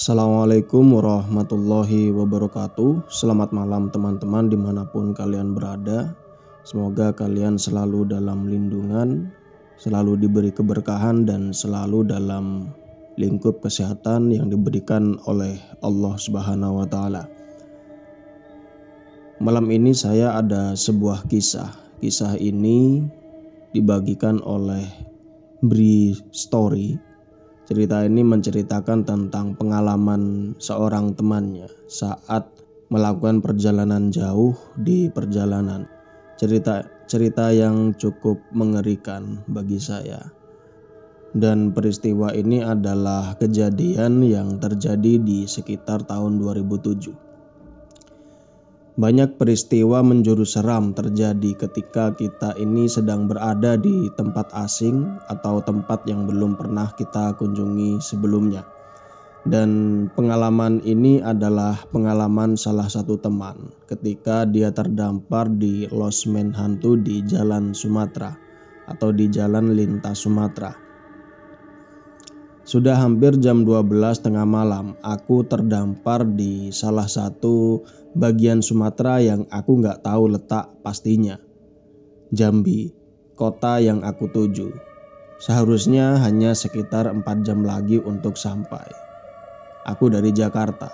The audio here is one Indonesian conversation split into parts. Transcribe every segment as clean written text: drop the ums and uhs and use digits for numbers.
Assalamualaikum warahmatullahi wabarakatuh. Selamat malam teman-teman dimanapun kalian berada. Semoga kalian selalu dalam lindungan, selalu diberi keberkahan dan selalu dalam lingkup kesehatan yang diberikan oleh Allah Subhanahu wa Ta'ala. Malam ini saya ada sebuah kisah. Kisah ini dibagikan oleh Bri Story. Cerita ini menceritakan tentang pengalaman seorang temannya saat melakukan perjalanan jauh di perjalanan. Cerita yang cukup mengerikan bagi saya. Dan peristiwa ini adalah kejadian yang terjadi di sekitar tahun 2007. Banyak peristiwa menjurus seram terjadi ketika kita ini sedang berada di tempat asing atau tempat yang belum pernah kita kunjungi sebelumnya. Dan pengalaman ini adalah pengalaman salah satu teman ketika dia terdampar di losmen hantu di Jalan Sumatera atau di Jalan Lintas Sumatera. Sudah hampir jam 12 tengah malam, aku terdampar di salah satu bagian Sumatera yang aku nggak tahu letak pastinya. Jambi, kota yang aku tuju. Seharusnya hanya sekitar 4 jam lagi untuk sampai. Aku dari Jakarta.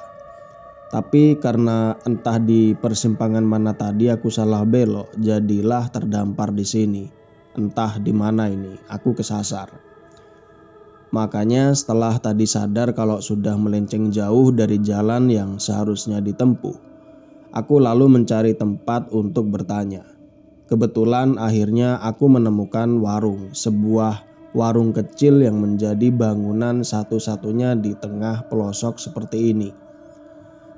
Tapi karena entah di persimpangan mana tadi aku salah belok, jadilah terdampar di sini. Entah di mana ini, aku kesasar. Makanya setelah tadi sadar kalau sudah melenceng jauh dari jalan yang seharusnya ditempuh, aku lalu mencari tempat untuk bertanya. Kebetulan akhirnya aku menemukan warung, sebuah warung kecil yang menjadi bangunan satu-satunya di tengah pelosok seperti ini.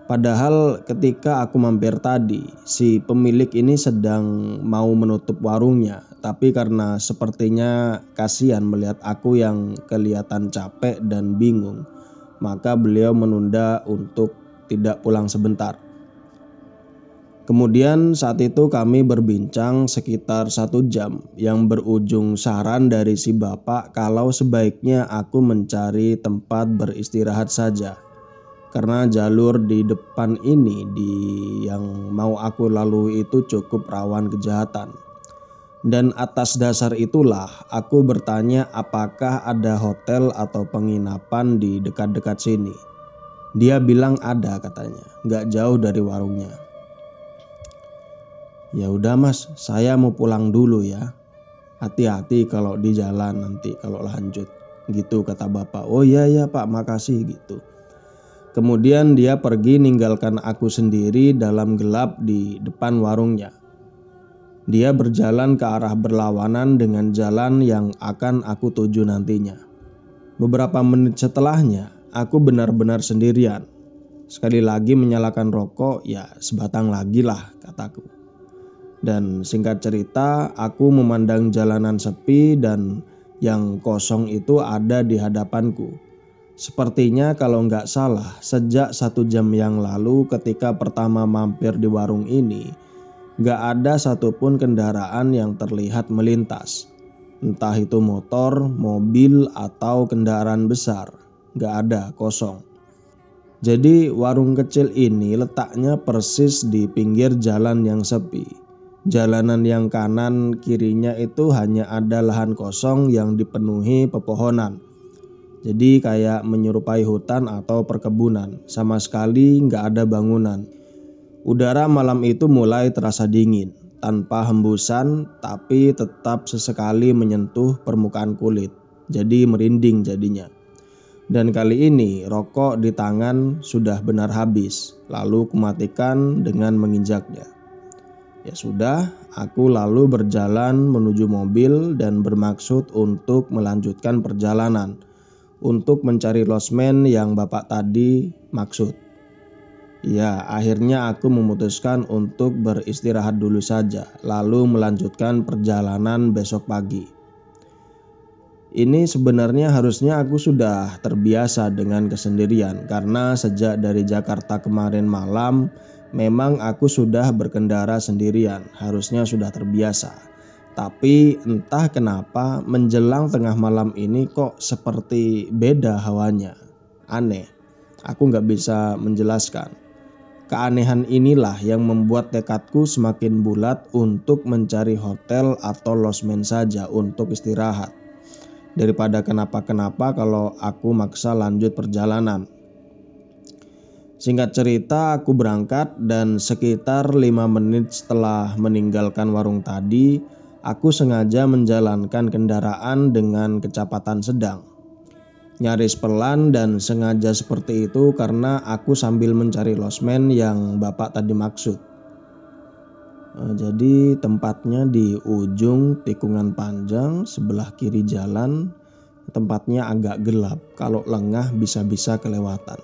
Padahal ketika aku mampir tadi, si pemilik ini sedang mau menutup warungnya. Tapi karena sepertinya kasihan melihat aku yang kelihatan capek dan bingung, maka beliau menunda untuk tidak pulang sebentar. Kemudian saat itu kami berbincang sekitar 1 jam yang berujung saran dari si bapak kalau sebaiknya aku mencari tempat beristirahat saja. Karena jalur di depan ini yang mau aku lalui itu cukup rawan kejahatan. Dan atas dasar itulah aku bertanya apakah ada hotel atau penginapan di dekat-dekat sini. Dia bilang ada katanya, gak jauh dari warungnya. Ya udah mas, saya mau pulang dulu ya. Hati-hati kalau di jalan nanti kalau lanjut. Gitu kata bapak. Oh iya ya pak, makasih gitu. Kemudian dia pergi ninggalkan aku sendiri dalam gelap di depan warungnya. Dia berjalan ke arah berlawanan dengan jalan yang akan aku tuju nantinya. Beberapa menit setelahnya, aku benar-benar sendirian. Sekali lagi menyalakan rokok, ya sebatang lagi lah kataku. Dan singkat cerita, aku memandang jalanan sepi dan yang kosong itu ada di hadapanku. Sepertinya kalau nggak salah sejak 1 jam yang lalu ketika pertama mampir di warung ini nggak ada satupun kendaraan yang terlihat melintas. Entah itu motor, mobil atau kendaraan besar. Nggak ada, kosong. Jadi warung kecil ini letaknya persis di pinggir jalan yang sepi. Jalanan yang kanan kirinya itu hanya ada lahan kosong yang dipenuhi pepohonan. Jadi kayak menyerupai hutan atau perkebunan, sama sekali nggak ada bangunan. Udara malam itu mulai terasa dingin, tanpa hembusan tapi tetap sesekali menyentuh permukaan kulit. Jadi merinding jadinya. Dan kali ini rokok di tangan sudah benar habis, lalu kumatikan dengan menginjaknya. Ya sudah, aku lalu berjalan menuju mobil dan bermaksud untuk melanjutkan perjalanan. Untuk mencari losmen yang bapak tadi maksud. Ya, akhirnya aku memutuskan untuk beristirahat dulu saja, lalu melanjutkan perjalanan besok pagi. Ini sebenarnya harusnya aku sudah terbiasa dengan kesendirian, karena sejak dari Jakarta kemarin malam, memang aku sudah berkendara sendirian, harusnya sudah terbiasa. Tapi entah kenapa menjelang tengah malam ini kok seperti beda hawanya. Aneh. Aku nggak bisa menjelaskan. Keanehan inilah yang membuat tekadku semakin bulat untuk mencari hotel atau losmen saja untuk istirahat, daripada kenapa-kenapa kalau aku maksa lanjut perjalanan. Singkat cerita, aku berangkat dan sekitar 5 menit setelah meninggalkan warung tadi, aku sengaja menjalankan kendaraan dengan kecepatan sedang. Nyaris pelan dan sengaja seperti itu karena aku sambil mencari losmen yang Bapak tadi maksud. Jadi tempatnya di ujung tikungan panjang sebelah kiri jalan. Tempatnya agak gelap, kalau lengah bisa-bisa kelewatan.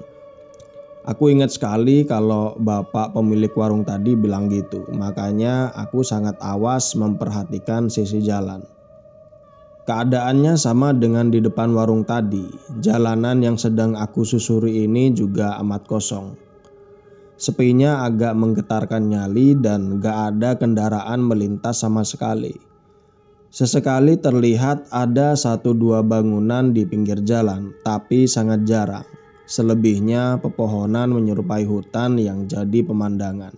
Aku ingat sekali kalau Bapak pemilik warung tadi bilang gitu, makanya aku sangat awas memperhatikan sisi jalan. Keadaannya sama dengan di depan warung tadi. Jalanan yang sedang aku susuri ini juga amat kosong. Sepinya agak menggetarkan nyali dan gak ada kendaraan melintas sama sekali. Sesekali terlihat ada 1-2 bangunan di pinggir jalan, tapi sangat jarang. Selebihnya pepohonan menyerupai hutan yang jadi pemandangan.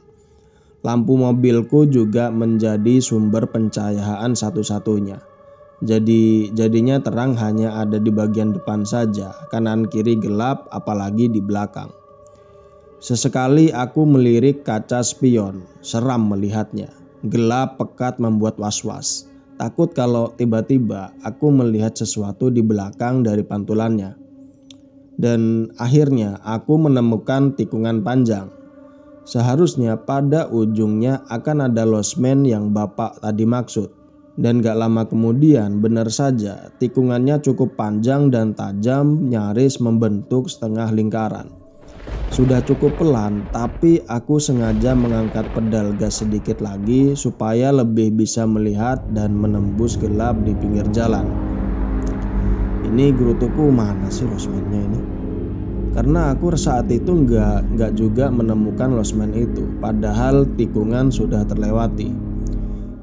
Lampu mobilku juga menjadi sumber pencahayaan satu-satunya. Jadinya terang hanya ada di bagian depan saja, kanan kiri gelap apalagi di belakang. Sesekali aku melirik kaca spion, seram melihatnya. Gelap pekat membuat was-was. Takut kalau tiba-tiba aku melihat sesuatu di belakang dari pantulannya. Dan akhirnya aku menemukan tikungan panjang. Seharusnya pada ujungnya akan ada losmen yang Bapak tadi maksud. Dan gak lama kemudian benar saja tikungannya cukup panjang dan tajam, nyaris membentuk setengah lingkaran. Sudah cukup pelan, tapi aku sengaja mengangkat pedal gas sedikit lagi supaya lebih bisa melihat dan menembus gelap di pinggir jalan. Ini gerutuku mana sih losmennya ini? Karena aku saat itu nggak juga menemukan losmen itu, padahal tikungan sudah terlewati.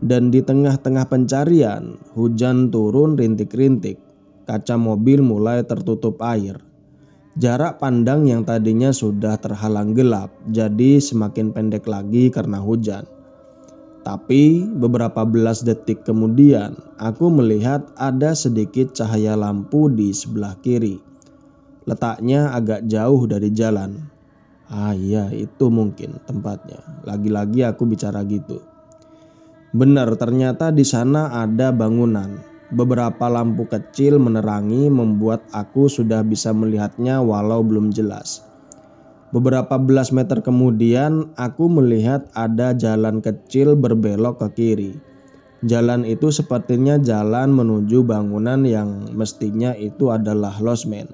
Dan di tengah-tengah pencarian, hujan turun rintik-rintik. Kaca mobil mulai tertutup air. Jarak pandang yang tadinya sudah terhalang gelap jadi semakin pendek lagi karena hujan. Tapi beberapa belas detik kemudian aku melihat ada sedikit cahaya lampu di sebelah kiri. Letaknya agak jauh dari jalan. Iya, itu mungkin tempatnya. Lagi-lagi aku bicara gitu. Benar, ternyata di sana ada bangunan. Beberapa lampu kecil menerangi membuat aku sudah bisa melihatnya walau belum jelas. Beberapa belas meter kemudian aku melihat ada jalan kecil berbelok ke kiri. Jalan itu sepertinya jalan menuju bangunan yang mestinya itu adalah losmen.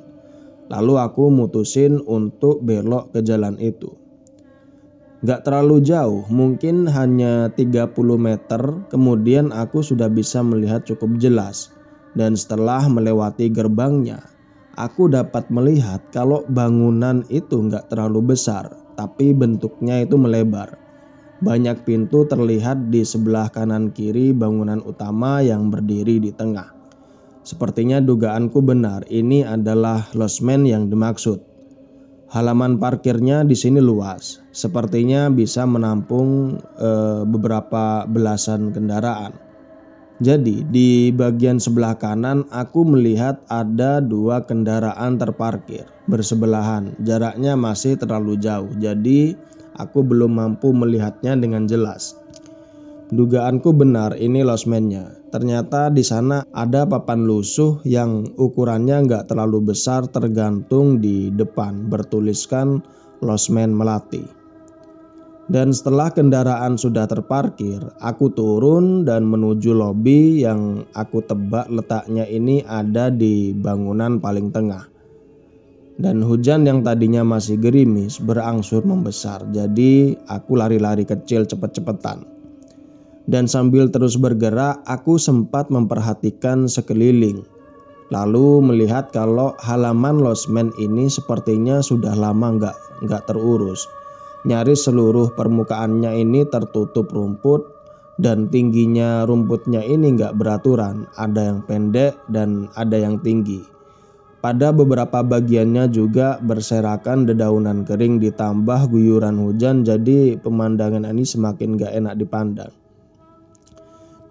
Lalu aku mutusin untuk belok ke jalan itu. Gak terlalu jauh, mungkin hanya 30 meter, kemudian aku sudah bisa melihat cukup jelas. Dan setelah melewati gerbangnya, aku dapat melihat kalau bangunan itu gak terlalu besar, tapi bentuknya itu melebar. Banyak pintu terlihat di sebelah kanan kiri bangunan utama yang berdiri di tengah. Sepertinya dugaanku benar, ini adalah losmen yang dimaksud. Halaman parkirnya di sini luas, sepertinya bisa menampung beberapa belasan kendaraan. Jadi di bagian sebelah kanan aku melihat ada 2 kendaraan terparkir bersebelahan. Jaraknya masih terlalu jauh, jadi aku belum mampu melihatnya dengan jelas. Dugaanku benar, ini losmennya. Ternyata di sana ada papan lusuh yang ukurannya nggak terlalu besar tergantung di depan bertuliskan losmen Melati. Dan setelah kendaraan sudah terparkir, aku turun dan menuju lobi yang aku tebak letaknya ini ada di bangunan paling tengah. Dan hujan yang tadinya masih gerimis berangsur membesar, jadi aku lari-lari kecil cepet-cepetan. Dan sambil terus bergerak, aku sempat memperhatikan sekeliling. Lalu melihat kalau halaman losmen ini sepertinya sudah lama nggak terurus. Nyaris seluruh permukaannya ini tertutup rumput dan tingginya rumputnya ini nggak beraturan. Ada yang pendek dan ada yang tinggi. Pada beberapa bagiannya juga berserakan dedaunan kering ditambah guyuran hujan, jadi pemandangan ini semakin gak enak dipandang.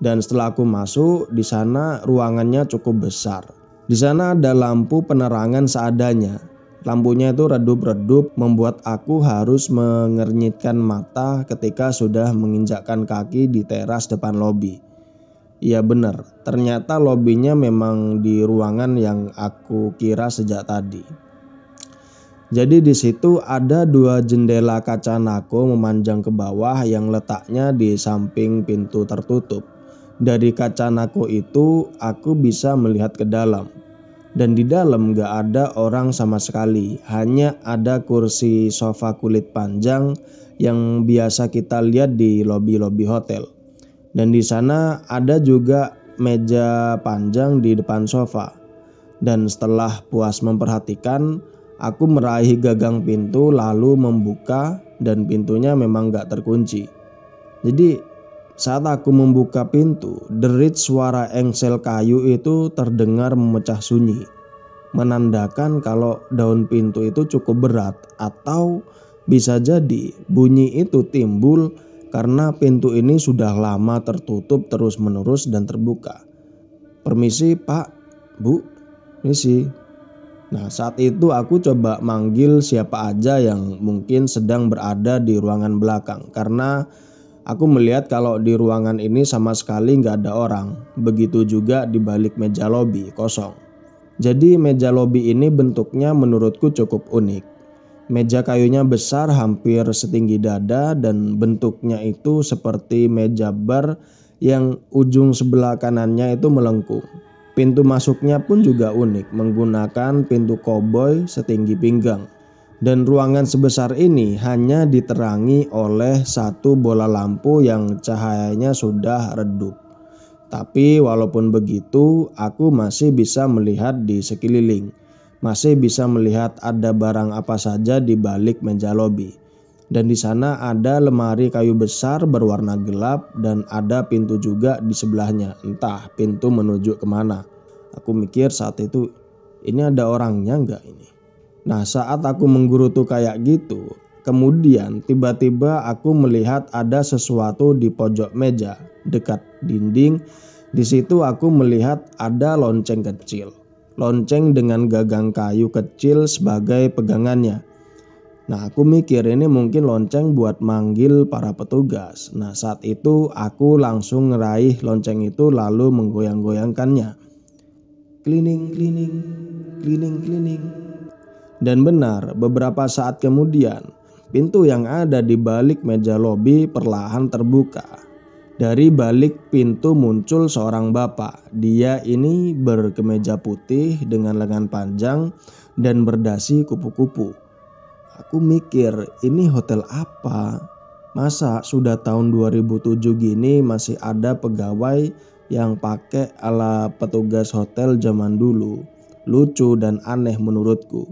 Dan setelah aku masuk, di sana ruangannya cukup besar. Di sana ada lampu penerangan seadanya. Lampunya itu redup-redup membuat aku harus mengernyitkan mata ketika sudah menginjakkan kaki di teras depan lobi. Iya benar, ternyata lobinya memang di ruangan yang aku kira sejak tadi. Jadi di situ ada 2 jendela kaca nako memanjang ke bawah yang letaknya di samping pintu tertutup. Dari kaca nako itu aku bisa melihat ke dalam. Dan di dalam gak ada orang sama sekali, hanya ada kursi sofa kulit panjang yang biasa kita lihat di lobi-lobi hotel. Dan di sana ada juga meja panjang di depan sofa. Dan setelah puas memperhatikan, aku meraih gagang pintu lalu membuka, dan pintunya memang gak terkunci. Jadi saat aku membuka pintu, derit suara engsel kayu itu terdengar memecah sunyi, menandakan kalau daun pintu itu cukup berat, atau bisa jadi bunyi itu timbul karena pintu ini sudah lama tertutup terus-menerus dan terbuka. Permisi Pak, Bu, misi. Nah saat itu aku coba manggil siapa aja yang mungkin sedang berada di ruangan belakang, karena aku melihat kalau di ruangan ini sama sekali gak ada orang. Begitu juga di balik meja lobi kosong. Jadi meja lobi ini bentuknya menurutku cukup unik. Meja kayunya besar hampir setinggi dada dan bentuknya itu seperti meja bar yang ujung sebelah kanannya itu melengkung. Pintu masuknya pun juga unik, menggunakan pintu koboi setinggi pinggang. Dan ruangan sebesar ini hanya diterangi oleh 1 bola lampu yang cahayanya sudah redup. Tapi walaupun begitu, aku masih bisa melihat di sekeliling. Masih bisa melihat ada barang apa saja di balik meja lobi. Dan di sana ada lemari kayu besar berwarna gelap dan ada pintu juga di sebelahnya. Entah pintu menuju kemana. Aku mikir saat itu, ini ada orangnya enggak ini? Nah saat aku menggerutu kayak gitu, kemudian tiba-tiba aku melihat ada sesuatu di pojok meja dekat dinding. Di situ aku melihat ada lonceng kecil. Lonceng dengan gagang kayu kecil sebagai pegangannya. Nah aku mikir ini mungkin lonceng buat manggil para petugas. Nah saat itu aku langsung ngeraih lonceng itu lalu menggoyang-goyangkannya. Klining, klining, klining, klining. Dan benar, beberapa saat kemudian pintu yang ada di balik meja lobi perlahan terbuka. Dari balik pintu muncul seorang bapak. Dia ini berkemeja putih dengan lengan panjang dan berdasi kupu-kupu. Aku mikir, ini hotel apa? Masa sudah tahun 2007 gini masih ada pegawai yang pakai ala petugas hotel zaman dulu. Lucu dan aneh menurutku.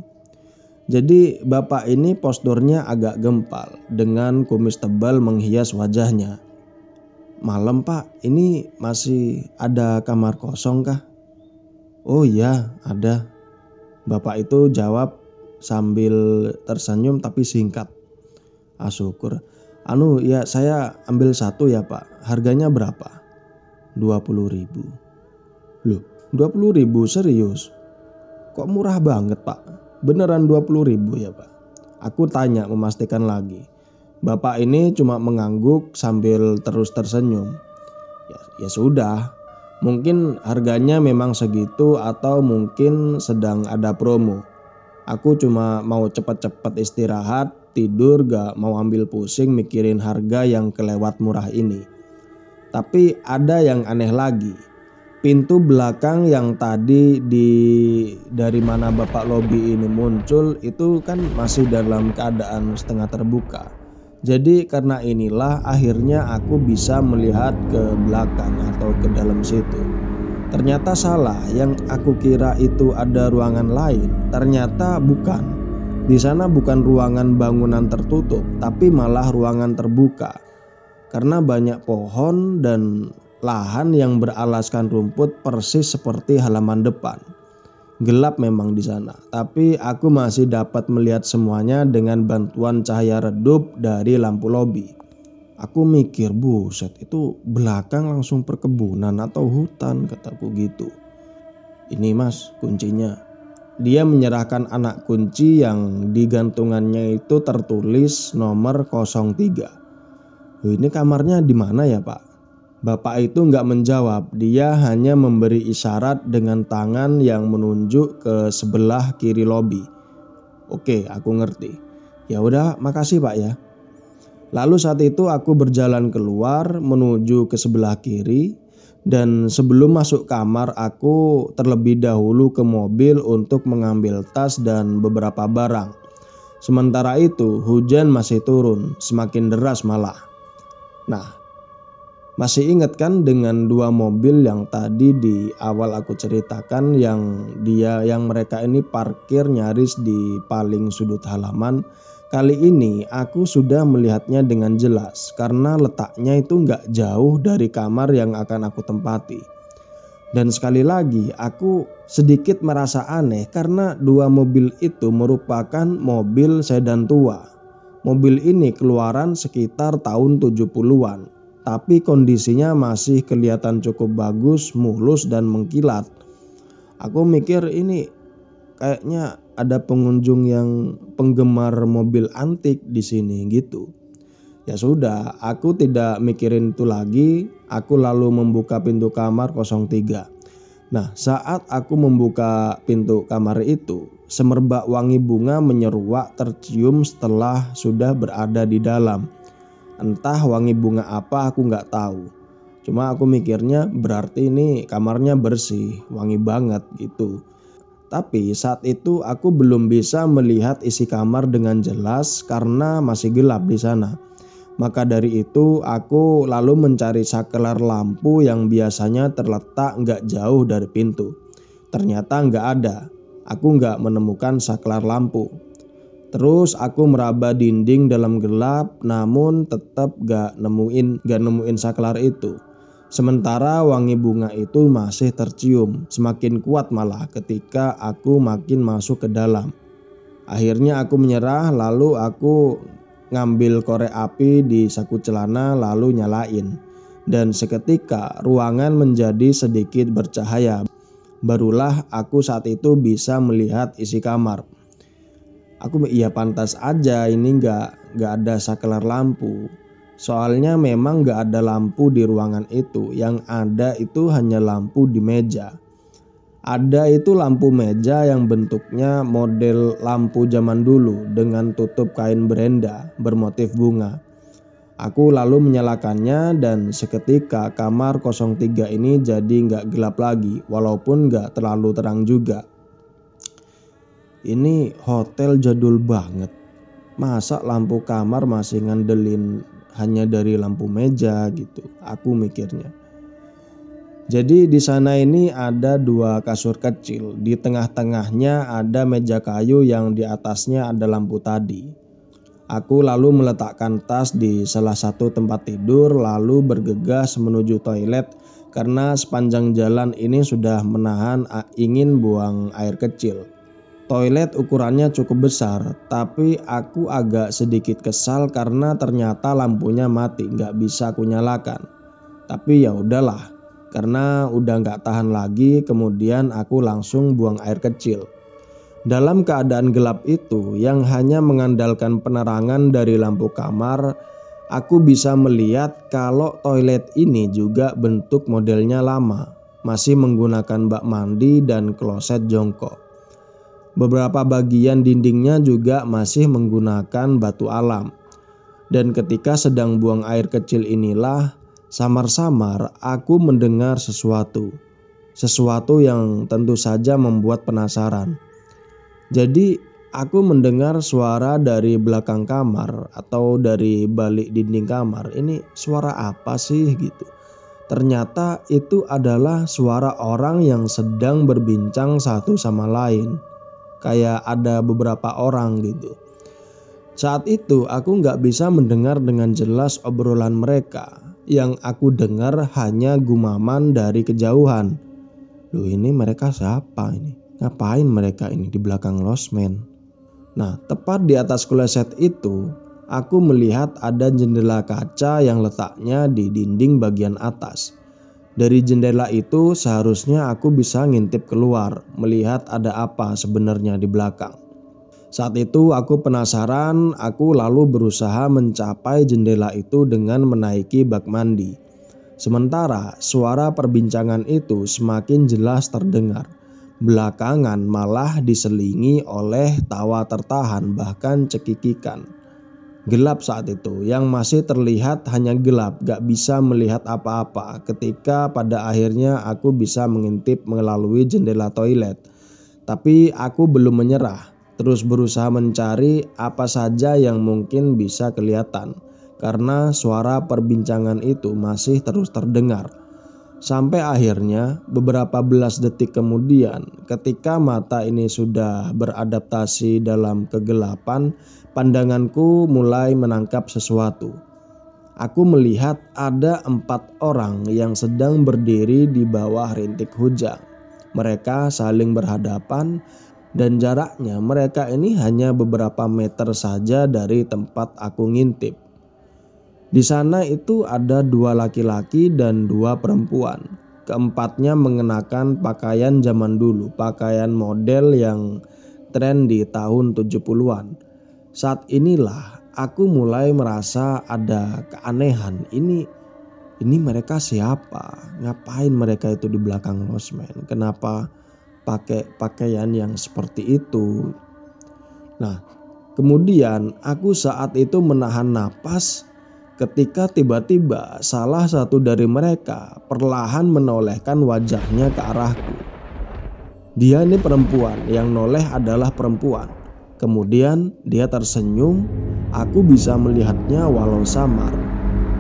Jadi bapak ini posturnya agak gempal dengan kumis tebal menghias wajahnya. Malam Pak, ini masih ada kamar kosong kah? Oh iya ada. Bapak itu jawab sambil tersenyum tapi singkat. Syukur. Ya saya ambil 1 ya Pak. Harganya berapa? 20.000. Loh 20.000 serius? Kok murah banget Pak? Beneran 20.000 ya Pak? Aku tanya memastikan lagi. Bapak ini cuma mengangguk sambil terus tersenyum. Ya sudah, mungkin harganya memang segitu atau mungkin sedang ada promo. Aku cuma mau cepat-cepat istirahat, tidur, gak mau ambil pusing mikirin harga yang kelewat murah ini. Tapi ada yang aneh lagi. Pintu belakang yang tadi dari mana bapak lobi ini muncul itu kan masih dalam keadaan setengah terbuka. Jadi karena inilah akhirnya aku bisa melihat ke belakang atau ke dalam situ. Ternyata salah, yang aku kira itu ada ruangan lain, ternyata bukan. Di sana bukan ruangan bangunan tertutup, tapi malah ruangan terbuka. Karena banyak pohon dan lahan yang beralaskan rumput persis seperti halaman depan. Gelap memang di sana, tapi aku masih dapat melihat semuanya dengan bantuan cahaya redup dari lampu lobi. Aku mikir, buset, itu belakang langsung perkebunan atau hutan, kataku gitu. Ini mas kuncinya. Dia menyerahkan anak kunci yang di gantungannya itu tertulis nomor 03. Ini kamarnya di mana ya pak? Bapak itu nggak menjawab, dia hanya memberi isyarat dengan tangan yang menunjuk ke sebelah kiri lobi. Oke, aku ngerti. Ya udah, makasih pak ya. Lalu saat itu aku berjalan keluar menuju ke sebelah kiri, dan sebelum masuk kamar aku terlebih dahulu ke mobil untuk mengambil tas dan beberapa barang. Sementara itu hujan masih turun, semakin deras malah. Nah, masih ingat kan dengan dua mobil yang tadi di awal aku ceritakan yang mereka ini parkir nyaris di paling sudut halaman. Kali ini aku sudah melihatnya dengan jelas karena letaknya itu nggak jauh dari kamar yang akan aku tempati. Dan sekali lagi aku sedikit merasa aneh karena dua mobil itu merupakan mobil sedan tua. Mobil ini keluaran sekitar tahun 70-an. Tapi kondisinya masih kelihatan cukup bagus, mulus dan mengkilat. Aku mikir ini kayaknya ada pengunjung yang penggemar mobil antik di sini gitu. Ya sudah, aku tidak mikirin itu lagi. Aku lalu membuka pintu kamar 03. Nah, saat aku membuka pintu kamar itu, semerbak wangi bunga menyeruak tercium setelah sudah berada di dalam. Entah wangi bunga apa aku nggak tahu. Cuma aku mikirnya berarti ini kamarnya bersih, wangi banget gitu. Tapi saat itu aku belum bisa melihat isi kamar dengan jelas karena masih gelap di sana. Maka dari itu aku lalu mencari saklar lampu yang biasanya terletak nggak jauh dari pintu. Ternyata nggak ada. Aku nggak menemukan saklar lampu. Terus aku meraba dinding dalam gelap, namun tetap gak nemuin saklar itu. Sementara wangi bunga itu masih tercium, semakin kuat malah ketika aku makin masuk ke dalam. Akhirnya aku menyerah, lalu aku ngambil korek api di saku celana lalu nyalain. Dan seketika ruangan menjadi sedikit bercahaya. Barulah aku saat itu bisa melihat isi kamar. Aku iya pantas aja ini nggak ada saklar lampu. Soalnya memang nggak ada lampu di ruangan itu. Yang ada itu hanya lampu di meja. Ada itu lampu meja yang bentuknya model lampu zaman dulu dengan tutup kain berenda bermotif bunga. Aku lalu menyalakannya dan seketika kamar 03 ini jadi nggak gelap lagi walaupun nggak terlalu terang juga. Ini hotel jadul banget. Masa lampu kamar masih ngandelin hanya dari lampu meja gitu. Aku mikirnya. Jadi di sana ini ada dua kasur kecil. Di tengah-tengahnya ada meja kayu yang di atasnya ada lampu tadi. Aku lalu meletakkan tas di salah satu tempat tidur lalu bergegas menuju toilet karena sepanjang jalan ini sudah menahan ingin buang air kecil. Toilet ukurannya cukup besar, tapi aku agak sedikit kesal karena ternyata lampunya mati, nggak bisa aku nyalakan. Tapi ya udahlah, karena udah nggak tahan lagi, kemudian aku langsung buang air kecil. Dalam keadaan gelap itu yang hanya mengandalkan penerangan dari lampu kamar, aku bisa melihat kalau toilet ini juga bentuk modelnya lama, masih menggunakan bak mandi dan kloset jongkok. Beberapa bagian dindingnya juga masih menggunakan batu alam. Dan ketika sedang buang air kecil inilah samar-samar aku mendengar sesuatu yang tentu saja membuat penasaran. Jadi aku mendengar suara dari belakang kamar atau dari balik dinding kamar. Ini suara apa sih gitu. Ternyata itu adalah suara orang yang sedang berbincang satu sama lain. Kayak ada beberapa orang gitu. Saat itu aku gak bisa mendengar dengan jelas obrolan mereka. Yang aku dengar hanya gumaman dari kejauhan. Loh, ini mereka siapa ini? Ngapain mereka ini di belakang losmen? Nah, tepat di atas kloset itu, aku melihat ada jendela kaca yang letaknya di dinding bagian atas. Dari jendela itu seharusnya aku bisa ngintip keluar, melihat ada apa sebenarnya di belakang. Saat itu aku penasaran, aku lalu berusaha mencapai jendela itu dengan menaiki bak mandi. Sementara suara perbincangan itu semakin jelas terdengar. Belakangan malah diselingi oleh tawa tertahan bahkan cekikikan. Gelap saat itu, yang masih terlihat hanya gelap, gak bisa melihat apa-apa ketika pada akhirnya aku bisa mengintip melalui jendela toilet. Tapi aku belum menyerah, terus berusaha mencari apa saja yang mungkin bisa kelihatan. Karena suara perbincangan itu masih terus terdengar. Sampai akhirnya beberapa belas detik kemudian, ketika mata ini sudah beradaptasi dalam kegelapan, pandanganku mulai menangkap sesuatu. Aku melihat ada 4 orang yang sedang berdiri di bawah rintik hujan. Mereka saling berhadapan dan jaraknya mereka ini hanya beberapa meter saja dari tempat aku ngintip. Di sana itu ada 2 laki-laki dan 2 perempuan. Keempatnya mengenakan pakaian zaman dulu, pakaian model yang tren di tahun 70-an. Saat inilah aku mulai merasa ada keanehan. Ini mereka siapa? Ngapain mereka itu di belakang losmen? Kenapa pakai pakaian yang seperti itu? Nah, kemudian aku saat itu menahan napas ketika tiba-tiba salah satu dari mereka perlahan menolehkan wajahnya ke arahku. Dia ini perempuan, yang noleh adalah perempuan. Kemudian dia tersenyum, aku bisa melihatnya walau samar.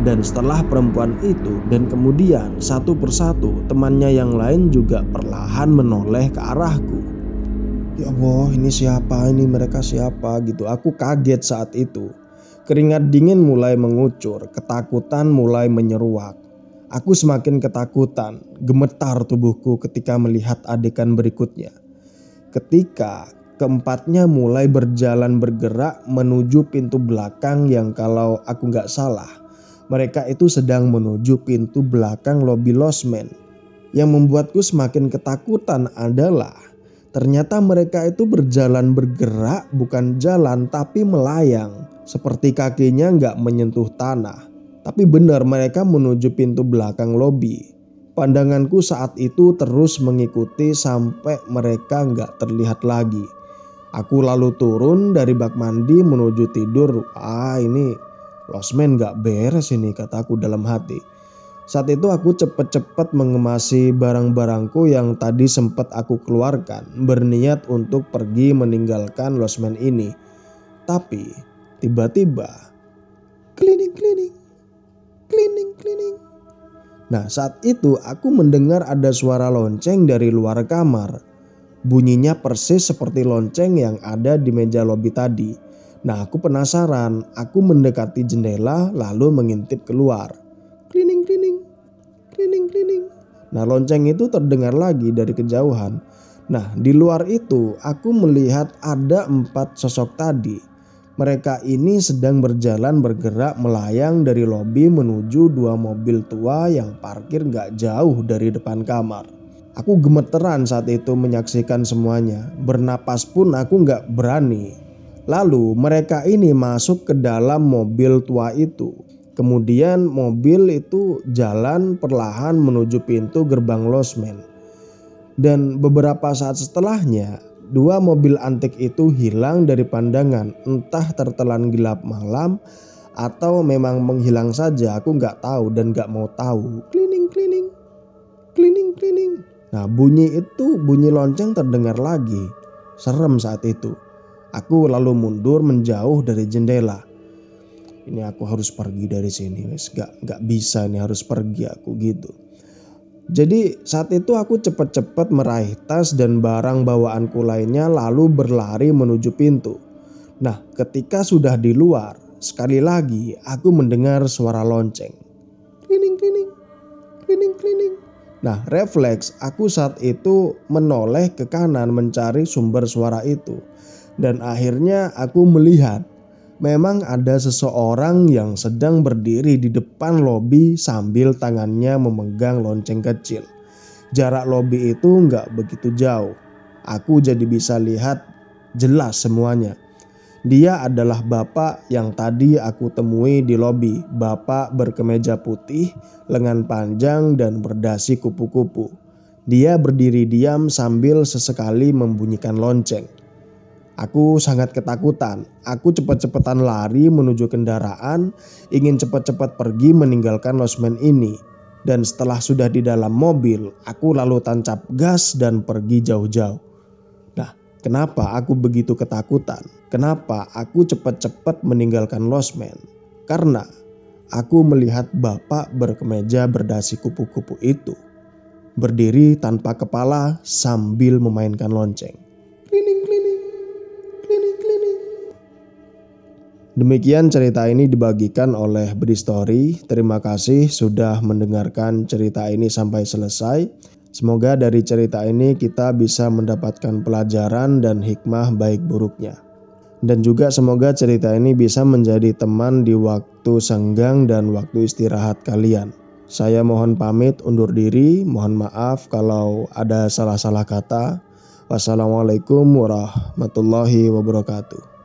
Dan setelah perempuan itu dan kemudian satu persatu temannya yang lain juga perlahan menoleh ke arahku. Ya Allah, ini siapa? Ini mereka siapa gitu. Aku kaget saat itu. Keringat dingin mulai mengucur, ketakutan mulai menyeruak. Aku semakin ketakutan, gemetar tubuhku ketika melihat adegan berikutnya. Ketika keempatnya mulai berjalan bergerak menuju pintu belakang yang kalau aku gak salah, mereka itu sedang menuju pintu belakang lobi losmen. Yang membuatku semakin ketakutan adalah ternyata mereka itu berjalan bergerak, bukan jalan tapi melayang. Seperti kakinya gak menyentuh tanah. Tapi benar mereka menuju pintu belakang lobi. Pandanganku saat itu terus mengikuti sampai mereka gak terlihat lagi. Aku lalu turun dari bak mandi menuju tidur. Ini losmen gak beres ini, kataku dalam hati. Saat itu aku cepat-cepat mengemasi barang-barangku yang tadi sempat aku keluarkan, berniat untuk pergi meninggalkan losmen ini. Tapi tiba-tiba klining. Nah, saat itu aku mendengar ada suara lonceng dari luar kamar. Bunyinya persis seperti lonceng yang ada di meja lobi tadi. Nah, aku penasaran, aku mendekati jendela lalu mengintip keluar. Klining. Nah, lonceng itu terdengar lagi dari kejauhan. Nah, di luar itu aku melihat ada 4 sosok tadi. Mereka ini sedang berjalan bergerak melayang dari lobi menuju 2 mobil tua yang parkir gak jauh dari depan kamar. Aku gemeteran saat itu menyaksikan semuanya. Bernapas pun aku gak berani. Lalu mereka ini masuk ke dalam mobil tua itu. Kemudian mobil itu jalan perlahan menuju pintu gerbang losmen. Dan beberapa saat setelahnya, 2 mobil antik itu hilang dari pandangan. Entah tertelan gelap malam atau memang menghilang saja, aku gak tahu dan gak mau tahu. Klining. Nah, bunyi lonceng terdengar lagi. Serem saat itu. Aku lalu mundur menjauh dari jendela. Ini aku harus pergi dari sini, wes gak bisa, ini harus pergi aku gitu. Jadi saat itu aku cepat-cepat meraih tas dan barang bawaanku lainnya lalu berlari menuju pintu. Nah, ketika sudah di luar, sekali lagi aku mendengar suara lonceng. Klining. Nah, refleks aku saat itu menoleh ke kanan mencari sumber suara itu. Dan akhirnya aku melihat memang ada seseorang yang sedang berdiri di depan lobi sambil tangannya memegang lonceng kecil. Jarak lobi itu nggak begitu jauh. Aku jadi bisa lihat jelas semuanya. Dia adalah bapak yang tadi aku temui di lobi. Bapak berkemeja putih, lengan panjang dan berdasi kupu-kupu. Dia berdiri diam sambil sesekali membunyikan lonceng. Aku sangat ketakutan. Aku cepat-cepatan lari menuju kendaraan, ingin cepat-cepat pergi meninggalkan losmen ini. Dan setelah sudah di dalam mobil, aku lalu tancap gas dan pergi jauh-jauh. Nah, kenapa aku begitu ketakutan? Kenapa aku cepat-cepat meninggalkan losmen? Karena aku melihat bapak berkemeja berdasi kupu-kupu itu berdiri tanpa kepala sambil memainkan lonceng. Klining, klining, klining, klining. Demikian cerita ini dibagikan oleh Bristory. Terima kasih sudah mendengarkan cerita ini sampai selesai. Semoga dari cerita ini kita bisa mendapatkan pelajaran dan hikmah baik buruknya. Dan juga semoga cerita ini bisa menjadi teman di waktu senggang dan waktu istirahat kalian. Saya mohon pamit undur diri, mohon maaf kalau ada salah-salah kata. Wassalamualaikum warahmatullahi wabarakatuh.